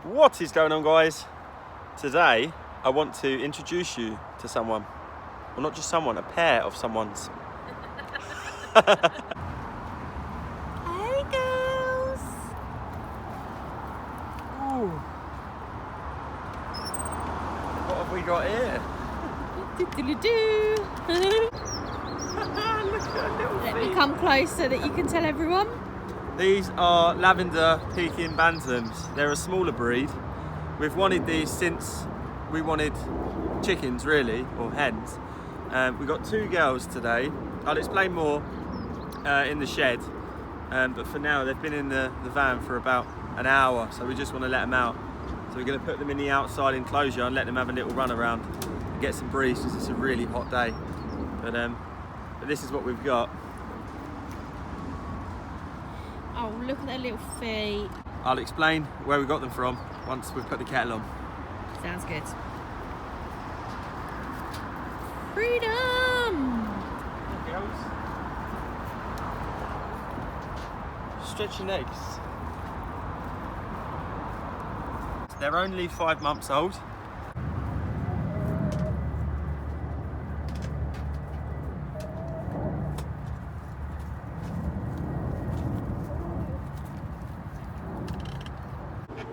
What is going on, guys? Today I want to introduce you to someone. Well, not just someone, a pair of someones. Hey girls! Ooh. What have we got here? Look at her little Let feet. me come close so that you can tell everyone. These are Lavender Pekin Bantams. They're a smaller breed. We've wanted these since we wanted chickens, really, or hens. We've got two girls today. I'll explain more in the shed, but for now they've been in the van for about an hour, so we just want to let them out. So we're going to put them in the outside enclosure and let them have a little run around and get some breeze because it's a really hot day. But this is what we've got. Oh, look at their little feet. I'll explain where we got them from once we've put the kettle on. Sounds good. Freedom! Girls. Stretch your legs. They're only 5 months old.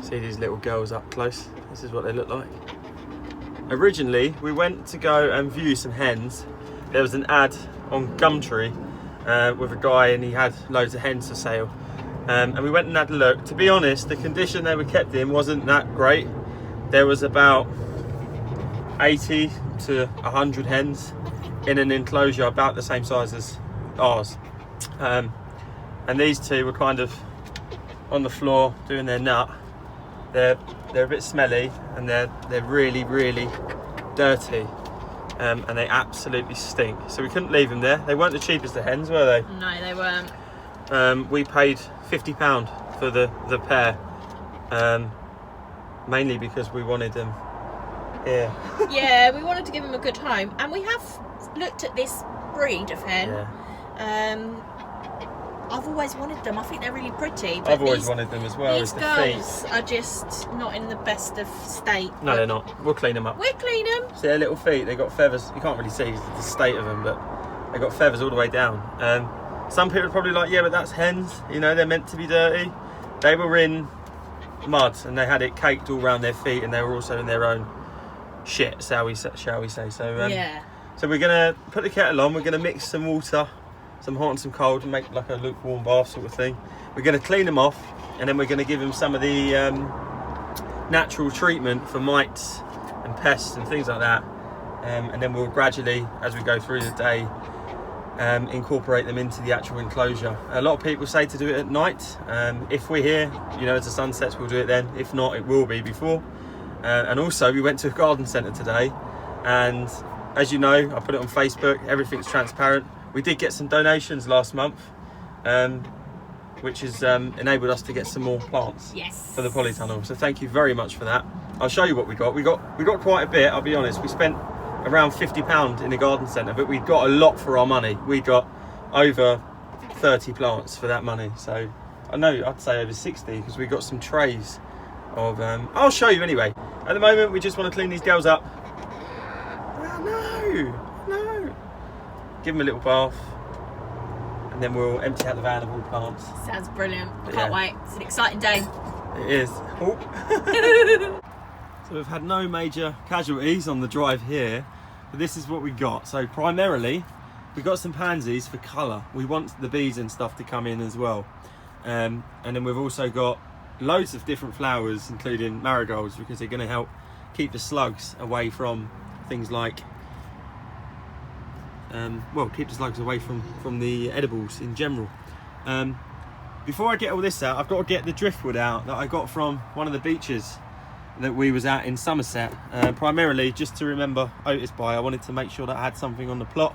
See these little girls up close? This is what they look like. Originally, we went to go and view some hens. There was an ad on Gumtree with a guy and he had loads of hens for sale. And we went and had a look. To be honest, the condition they were kept in wasn't that great. There was about 80 to 100 hens in an enclosure about the same size as ours. And these two were kind of on the floor doing their nut. They're a bit smelly and they're really dirty, and they absolutely stink. So we couldn't leave them there. They weren't the cheapest of hens, were they? No, they weren't. We paid £50 for the pair, mainly because we wanted them here. Yeah, we wanted to give them a good home, and we have looked at this breed of hen. Yeah. I've always wanted them. I think they're really pretty. But I've always wanted them as well. These As the feet. girls are just not in the best of state. No, they're not. We'll clean them up. We'll clean them. See their little feet, they've got feathers. You can't really see the state of them, but they've got feathers all the way down. Some people are probably like, yeah, but that's hens. You know, they're meant to be dirty. They were in mud and they had it caked all around their feet, and they were also in their own shit, shall we say. So, Yeah. So we're going to put the kettle on. We're going to mix some water, some hot and some cold, and make like a lukewarm bath sort of thing. We're going to clean them off, and then we're going to give them some of the natural treatment for mites and pests and things like that. And then we'll gradually, as we go through the day, incorporate them into the actual enclosure. A lot of people say to do it at night. If we're here, you know, as the sun sets, we'll do it then. If not, it will be before. And also, we went to a garden centre today, and as you know, I put it on Facebook. Everything's transparent. We did get some donations last month, which has enabled us to get some more plants. Yes. For the polytunnel. So thank you very much for that. I'll show you what we got. We got quite a bit. I'll be honest. We spent around £50 in the garden centre, but we got a lot for our money. We got over 30 plants for that money. So I know I'd say over 60 because we got some trays of. I'll show you anyway. At the moment, we just want to clean these girls up. Oh, no. Give them a little bath, and then we'll empty out the van of all plants. Sounds brilliant. I Yeah. can't wait. It's an exciting day. It is. Oh. So we've had no major casualties on the drive here, but this is what we got. So primarily, we got some pansies for colour. We want the bees and stuff to come in as well. And then we've also got loads of different flowers, including marigolds, because they're going to help keep the slugs away from things like keep the slugs away from the edibles in general. Before I get all this out, I've got to get the driftwood out that I got from one of the beaches that we was at in Somerset, primarily just to remember Otis by. I wanted to make sure that I had something on the plot.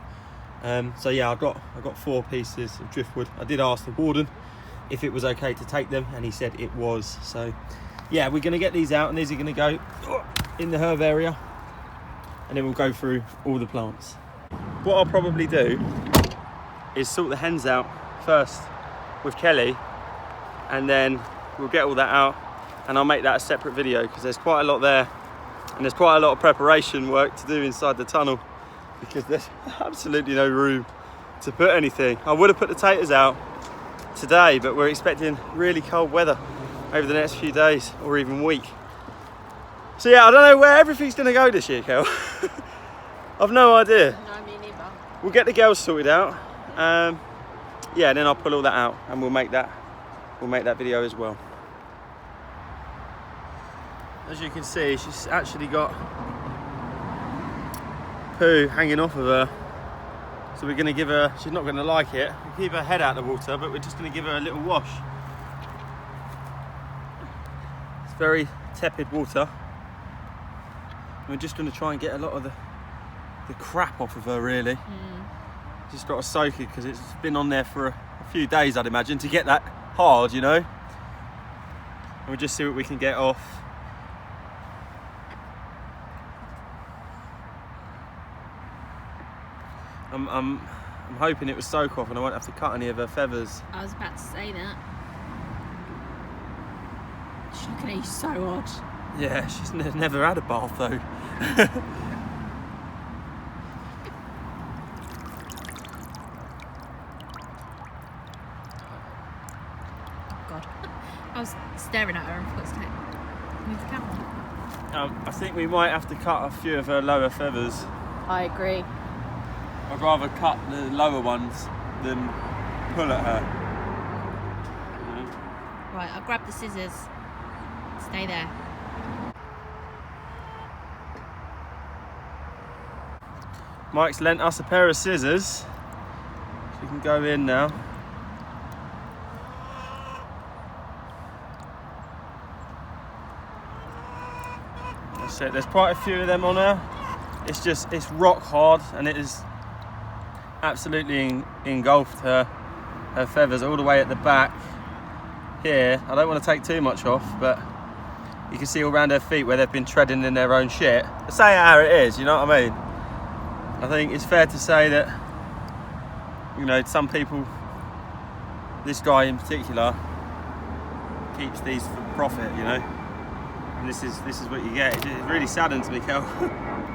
So yeah, I got 4 pieces of driftwood. I did ask the warden if it was okay to take them, and he said it was. So yeah, we're going to get these out, and these are going to go in the herb area, and then we'll go through all the plants. What I'll probably do is sort the hens out first with Kelly, and then we'll get all that out, and I'll make that a separate video because there's quite a lot there, and there's quite a lot of preparation work to do inside the tunnel because there's absolutely no room to put anything. I would have put the taters out today, but we're expecting really cold weather over the next few days or even week. So yeah, I don't know where everything's going to go this year, Kel. I've no idea. No, me neither. We'll get the girls sorted out. Yeah, and then I'll pull all that out and we'll make that video as well. As you can see, she's actually got poo hanging off of her. So we're going to give her, she's not going to like it, we'll keep her head out of the water, but we're just going to give her a little wash. It's very tepid water. We're just going to try and get a lot of the crap off of her, really. Just got to soak it because it's been on there for a few days, I'd imagine, to get that hard, you know. And we'll just see what we can get off. I'm hoping it will soak off and I won't have to cut any of her feathers. I was about to say that. She's looking at you so odd. Yeah, she's never had a bath though. God. I was staring at her and forgot to move the camera. I think we might have to cut a few of her lower feathers. I agree. I'd rather cut the lower ones than pull at her. Right, I'll grab the scissors. Stay there. Mike's lent us a pair of scissors, so we can go in now. That's it. There's quite a few of them on her. It's rock hard, and it is absolutely engulfed her feathers all the way at the back here. I don't want to take too much off, but you can see all around her feet where they've been treading in their own shit. Say it how it is, you know what I mean? I think it's fair to say that, you know, some people, this guy in particular, keeps these for profit, you know. And this is what you get. It really saddens me, Kel.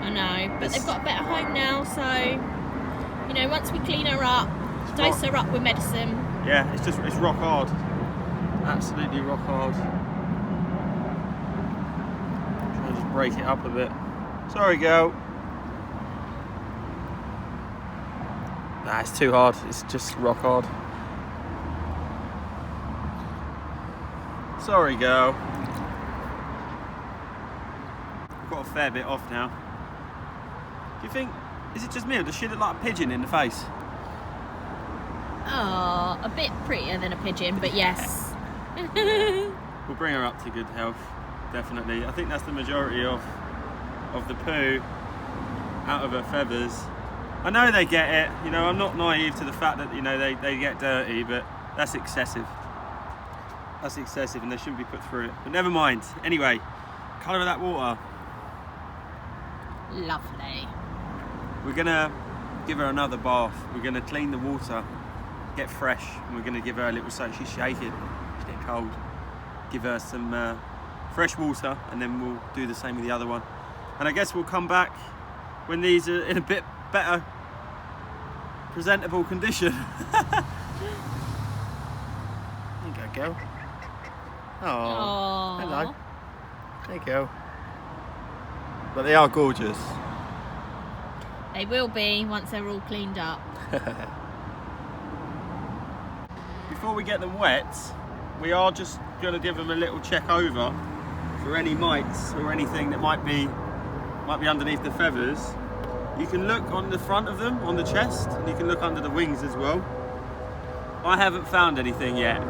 I know, but they've got a better home now, so, you know, once we clean her up, dose her up with medicine. Yeah, it's rock hard. Absolutely rock hard. Try to just break it up a bit. Sorry, girl. Nah, it's too hard. It's just rock hard. Sorry, girl. I've got a fair bit off now. Do you think, is it just me or does she look like a pigeon in the face? Oh, a bit prettier than a pigeon, but yes. We'll bring her up to good health, definitely. I think that's the majority of the poo out of her feathers. I know they get it, you know, I'm not naive to the fact that, you know, they get dirty, but that's excessive. That's excessive and they shouldn't be put through it. But never mind. Anyway, colour of that water. Lovely. We're gonna give her another bath. We're gonna clean the water, get fresh, and we're gonna give her a little soak. She's shaking, she's getting cold. Give her some fresh water and then we'll do the same with the other one. And I guess we'll come back when these are in a bit better presentable condition. There you go, girl. Oh, hello. There you go. But they are gorgeous. They will be once they're all cleaned up. Before we get them wet, we are just going to give them a little check over for any mites or anything that might be underneath the feathers. You can look on the front of them, on the chest, and you can look under the wings as well. I haven't found anything yet.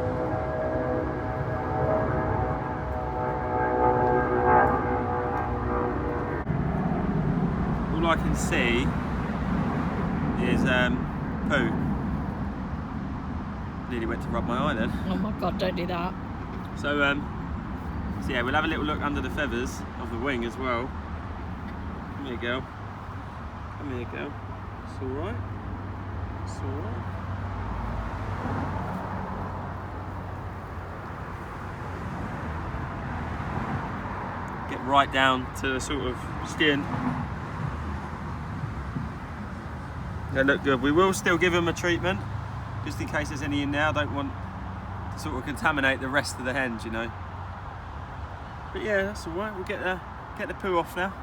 All I can see is poo. Nearly went to rub my eye then. Oh my God, don't do that. So yeah, we'll have a little look under the feathers of the wing as well. Come here, girl. Come here, girl. It's alright. It's alright. get right down to the sort of skin. They look good. We will still give them a treatment, just in case there's any in there. I don't want to sort of contaminate the rest of the hens, you know. But yeah, that's all right. We'll get the poo off now.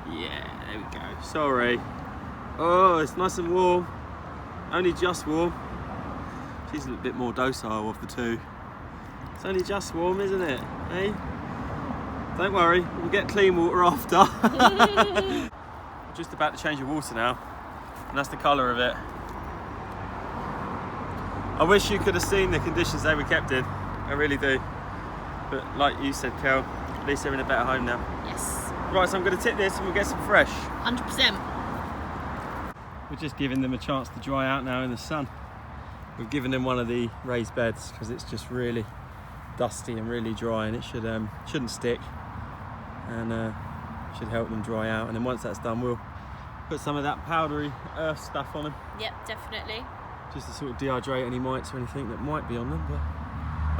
Yeah, there we go. Sorry. Oh, it's nice and warm. Only just warm. She's a little bit more docile of the two. It's only just warm, isn't it? Hey? Don't worry, we'll get clean water after. Just about to change the water now, and that's the colour of it. I wish you could have seen the conditions they were kept in. I really do. But like you said, Kel, at least they're in a better home now. Yes. Right, so I'm going to tip this and we'll get some fresh. 100%. We're just giving them a chance to dry out now in the sun. We've given them one of the raised beds because it's just really dusty and really dry, and it shouldn't stick, and should help them dry out. And then once that's done, we'll put some of that powdery earth stuff on them. Yep, definitely. Just to sort of dehydrate any mites or anything that might be on them. But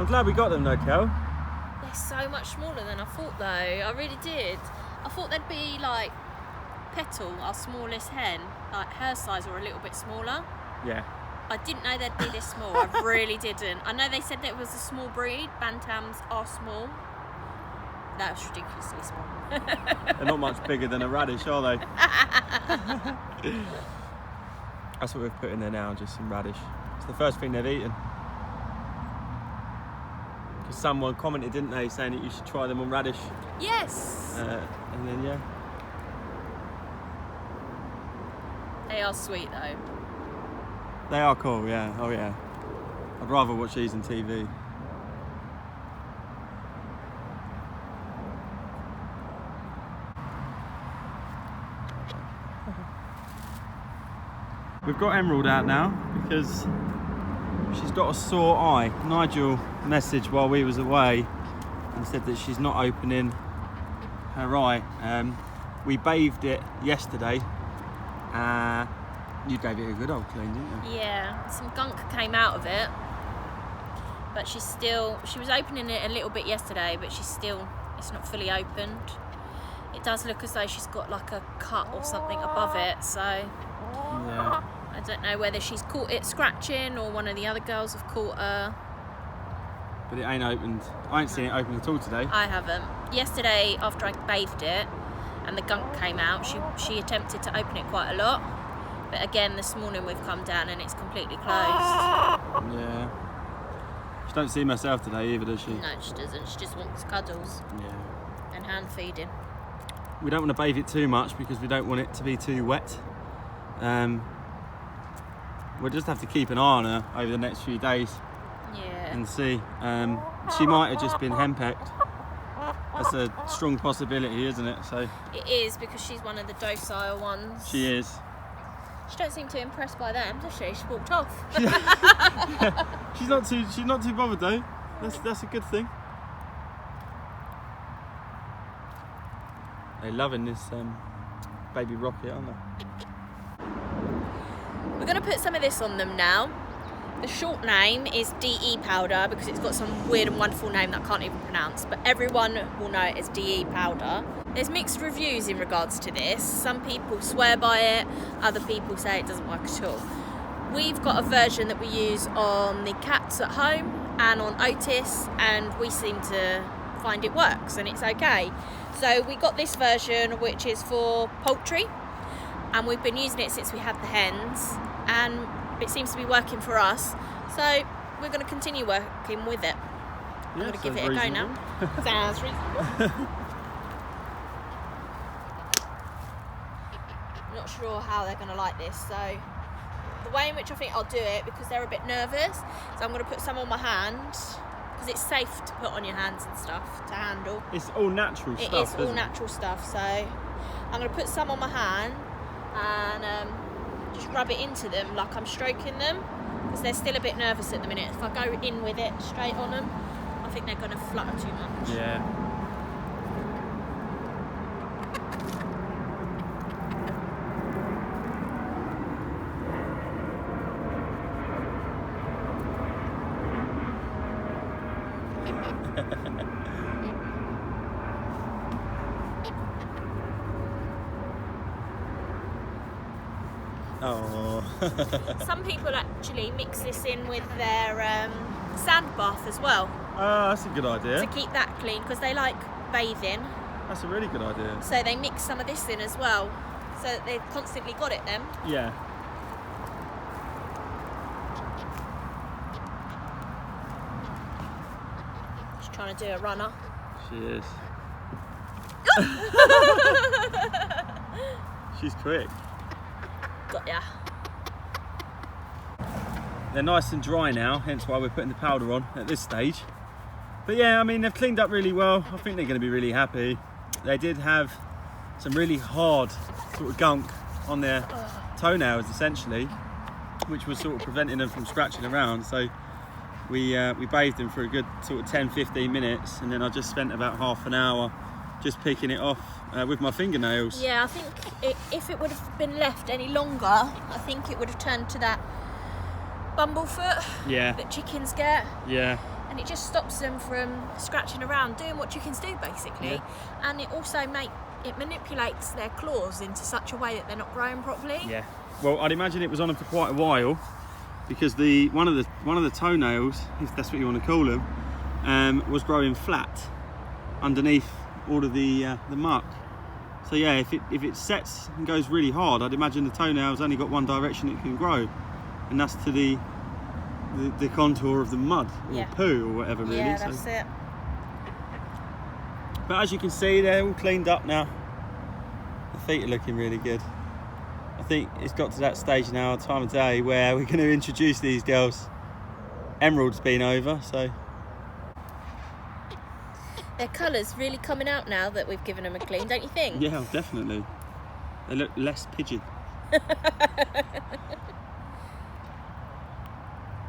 I'm glad we got them though, Kel. They're so much smaller than I thought though. I really did. I thought they'd be like Petal, our smallest hen, like her size or a little bit smaller. Yeah. I didn't know they'd be this small. I really didn't. I know they said that it was a small breed. Bantams are small. That was ridiculously small. They're not much bigger than a radish, are they? That's what we've put in there now, just some radish. It's the first thing they've eaten. Because someone commented, didn't they, saying that you should try them on radish. Yes. And then, yeah. They are sweet though. They are cool, yeah. Oh yeah. I'd rather watch these on TV. We've got Emerald out now because she's got a sore eye. Nigel messaged while we was away and said that she's not opening her eye. We bathed it yesterday. You gave it a good old clean, didn't you? Yeah, some gunk came out of it, but she was opening it a little bit yesterday, but it's not fully opened. It does look as though she's got like a cut or something above it, so Yeah. I don't know whether she's caught it scratching or one of the other girls have caught her. But it ain't opened. I ain't seen it open at all today. I haven't. Yesterday, after I bathed it and the gunk came out, she attempted to open it quite a lot. But again, this morning we've come down and it's completely closed. Yeah. She don't see myself today either, does she? No, she doesn't. She just wants cuddles Yeah. and hand feeding. We don't want to bathe it too much because we don't want it to be too wet. We'll just have to keep an eye on her over the next few days Yeah. and see. She might have just been henpecked. That's a strong possibility, isn't it? So It is, because she's one of the docile ones. she is. She don't seem too impressed by them, does she? She walked off. She's not too bothered though. That's a good thing. They're loving this baby rocket, aren't they? We're going to put some of this on them now. The short name is DE powder because it's got some weird and wonderful name that I can't even pronounce, but everyone will know it as DE powder. There's mixed reviews in regards to this. Some people swear by it, other people say it doesn't work at all. We've got a version that we use on the cats at home and on Otis, and we seem to find it works and it's okay. So we got this version which is for poultry, and we've been using it since we had the hens, and it seems to be working for us, so we're going to continue working with it. I'm going to give it a go now. Sounds reasonable. I'm not sure how they're going to like this, so the way in which I think I'll do it, because they're a bit nervous, so I'm going to put some on my hand, because it's safe to put on your hands and stuff to handle. It's all natural stuff. It is all natural stuff, so I'm going to put some on my hand and just rub it into them like I'm stroking them, because they're still a bit nervous at the minute. If I go in with it straight on them, I think they're going to flutter too much. Yeah. Oh. Some people actually mix this in with their sand bath as well. Oh, that's a good idea. To keep that clean, because they like bathing. That's a really good idea. So they mix some of this in as well, so that they've constantly got it then. Yeah. She's trying to do a runner. She is. She's quick. Got ya. They're nice and dry now, hence why we're putting the powder on at this stage. But yeah, I mean, they've cleaned up really well. I think they're going to be really happy. They did have some really hard sort of gunk on their toenails, essentially, which was sort of preventing them from scratching around. So we bathed them for a good sort of 10-15 minutes, and then I just spent about half an hour just picking it off with my fingernails. Yeah, I think if it would have been left any longer, I think it would have turned to that bumblefoot that chickens get. Yeah. And it just stops them from scratching around, doing what chickens do basically. Yeah. And it also manipulates their claws into such a way that they're not growing properly. Yeah. Well, I'd imagine it was on them for quite a while, because one of the toenails, if that's what you want to call them, was growing flat underneath all of the muck. So yeah, if it sets and goes really hard, I'd imagine the toenail's only got one direction it can grow, and that's to the contour of the mud or poo or whatever, really. Yeah, that's it. But as you can see, they're all cleaned up now. The feet are looking really good. I think it's got to that stage now, time of day, where we're going to introduce these girls. Emerald's been over, so. Their colour's really coming out now that we've given them a clean, don't you think? Yeah, definitely. They look less pigeon.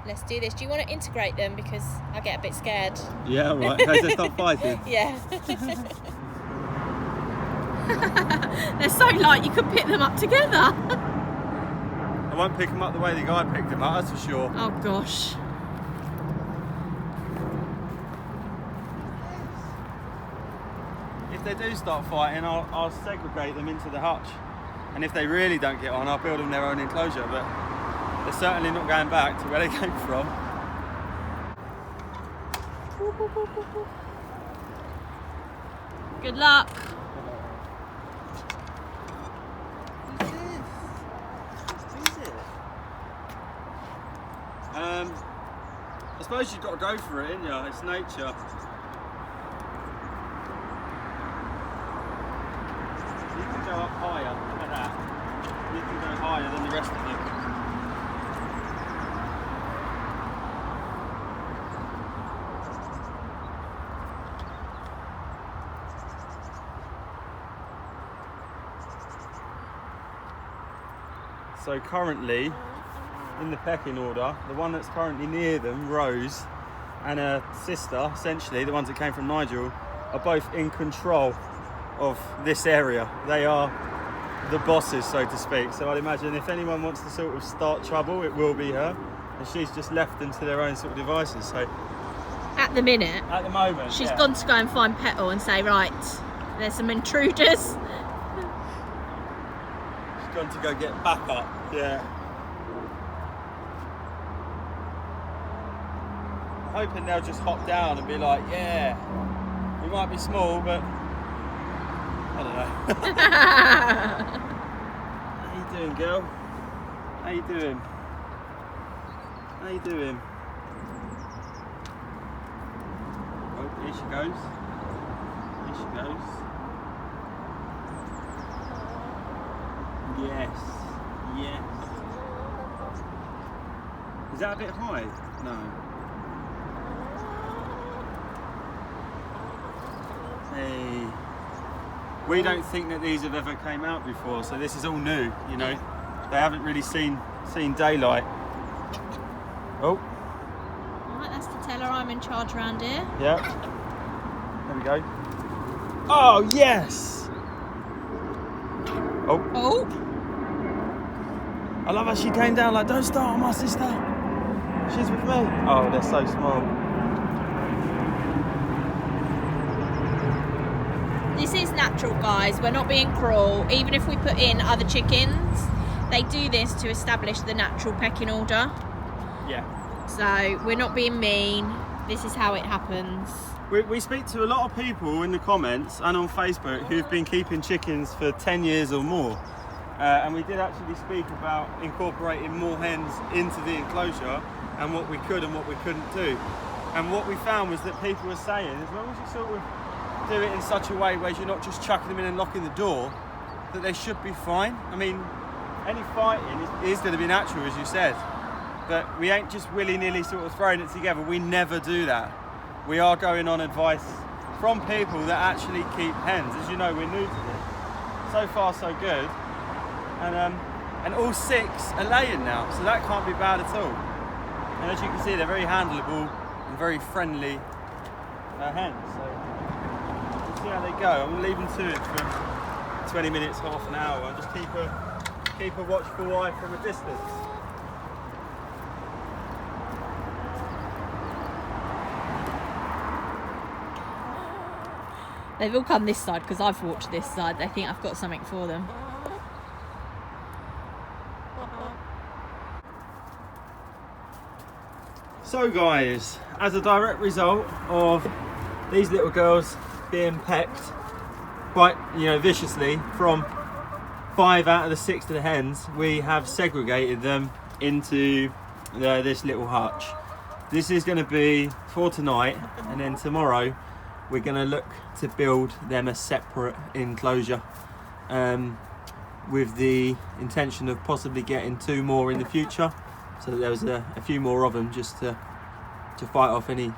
Let's do this. Do you want to integrate them? Because I get a bit scared. Yeah, all right. Okay, so stop fighting. Yeah. They're so light you can pick them up together. I won't pick them up the way the guy picked them up, that's for sure. Oh gosh. If they do start fighting, I'll segregate them into the hutch. And if they really don't get on, I'll build them their own enclosure. But they're certainly not going back to where they came from. Good luck. I suppose you've got to go for it, ain't you? It's nature. You can go up higher, like that. You can go higher than the rest of them. So currently, in the pecking order, the one that's currently near them, Rose, and her sister, essentially, the ones that came from Nigel, are both in control of this area. They are the bosses, so to speak. So I'd imagine if anyone wants to sort of start trouble, it will be her. And she's just left them to their own sort of devices. So At the minute, at the moment, she's gone to go and find Petal and say, right, there's some intruders. She's gone to go get backup. Yeah. I'm hoping they'll just hop down and be like, yeah, we might be small, but I don't know. How you doing, girl? How you doing? How you doing? Oh, here she goes. Here she goes. Yes. Yes. Is that a bit high? No. Hey. We don't think that these have ever came out before, so this is all new, you know. They haven't really seen daylight. Oh. Right, that's to tell her I'm in charge around here. Yeah. There we go. Oh, yes! Oh. Oh. I love how she came down like, don't start on my sister. She's with me. Oh, they're so small. This is natural, guys. We're not being cruel. Even if we put in other chickens, They do this to establish the natural pecking order. Yeah. So we're not being mean. This is how it happens. We speak to a lot of people in the comments and on Facebook who've been keeping chickens for 10 years or more. And we did actually speak about incorporating more hens into the enclosure and what we could and what we couldn't do. And what we found was that people were saying, as long as you sort of do it in such a way where you're not just chucking them in and locking the door, that they should be fine. I mean, any fighting is going to be natural, as you said, but we ain't just willy-nilly sort of throwing it together. We never do that. We are going on advice from people that actually keep hens. As you know, we're new to this. So far, so good. And all 6 are laying now, so that can't be bad at all. And as you can see, they're very handleable and very friendly hens. So we'll see how they go. I'm going to leave them to it for 20 minutes, half an hour, and just keep a watchful eye from a distance. They've all come this side because I've walked this side. They think I've got something for them. So guys, as a direct result of these little girls being pecked quite, viciously from 5 out of the 6 of the hens, we have segregated them into this little hutch. This is going to be for tonight, and then tomorrow we're going to look to build them a separate enclosure with the intention of possibly getting 2 more in the future, so that there was a few more of them, just to fight off any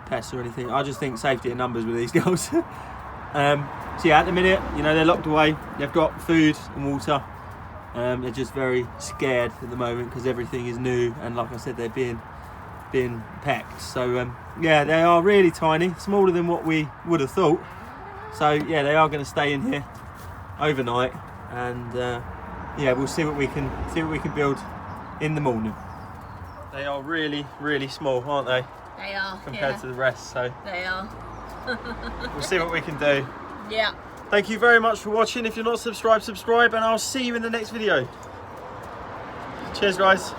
pests or anything. I just think safety in numbers with these girls. So yeah, at the minute, they're locked away. They've got food and water. They're just very scared at the moment because everything is new, and like I said, they're being pecked. So yeah, they are really tiny, smaller than what we would have thought. So yeah, they are going to stay in here overnight, and yeah, we'll see what we can build in the morning. They are really, really small, aren't they? They are, compared to the rest. So they are. We'll see what we can do. Yeah. Thank you very much for watching. If you're not subscribed, subscribe, and I'll see you in the next video. Cheers, guys.